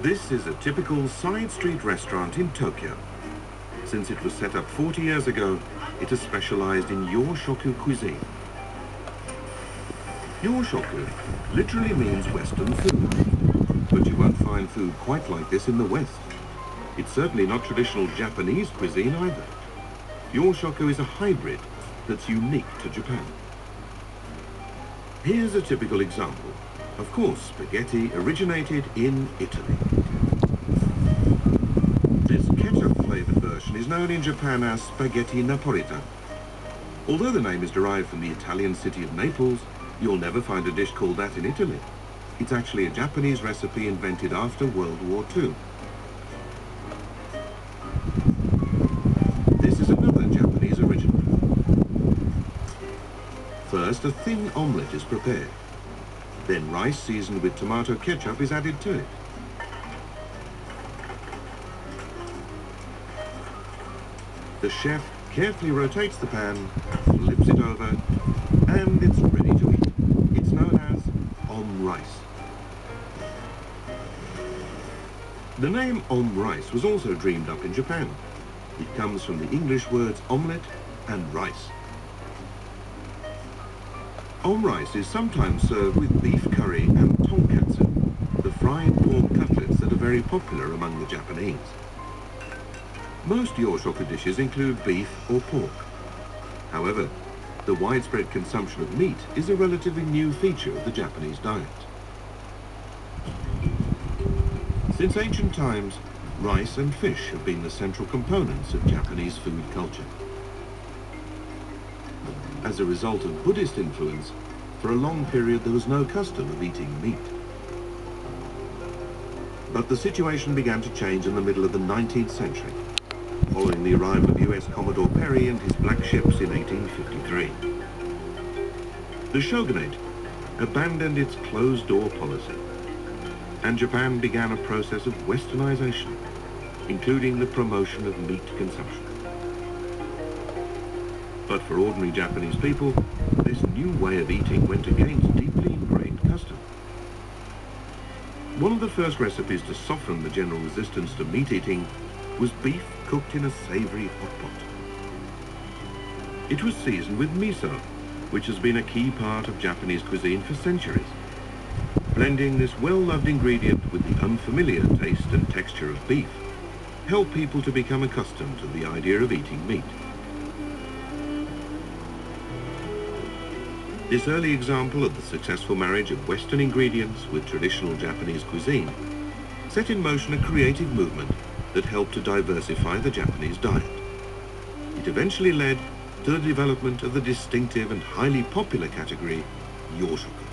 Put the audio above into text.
This is a typical side street restaurant in Tokyo. Since it was set up 40 years ago, it has specialized in youshoku cuisine. Youshoku literally means Western food, but you won't find food quite like this in the West. It's certainly not traditional Japanese cuisine either. Youshoku is a hybrid that's unique to Japan. Here's a typical example. Of course, spaghetti originated in Italy. This ketchup-flavored version is known in Japan as spaghetti napolitan. Although the name is derived from the Italian city of Naples, you'll never find a dish called that in Italy. It's actually a Japanese recipe invented after World War II. This is another Japanese original. First, a thin omelette is prepared. Then rice seasoned with tomato ketchup is added to it. The chef carefully rotates the pan, flips it over, and it's ready to eat. It's known as rice. The name rice was also dreamed up in Japan. It comes from the English words omelette and rice. Rice is sometimes served with beef curry and tonkatsu, the fried pork cutlets that are very popular among the Japanese. Most youshoku dishes include beef or pork. However, the widespread consumption of meat is a relatively new feature of the Japanese diet. Since ancient times, rice and fish have been the central components of Japanese food culture. As a result of Buddhist influence, for a long period there was no custom of eating meat. But the situation began to change in the middle of the 19th century, following the arrival of US Commodore Perry and his black ships in 1853. The shogunate abandoned its closed-door policy, and Japan began a process of westernization, including the promotion of meat consumption. But for ordinary Japanese people, this new way of eating went against deeply ingrained custom. One of the first recipes to soften the general resistance to meat eating was beef cooked in a savory hot pot. It was seasoned with miso, which has been a key part of Japanese cuisine for centuries. Blending this well-loved ingredient with the unfamiliar taste and texture of beef helped people to become accustomed to the idea of eating meat. This early example of the successful marriage of Western ingredients with traditional Japanese cuisine set in motion a creative movement that helped to diversify the Japanese diet. It eventually led to the development of the distinctive and highly popular category, youshoku.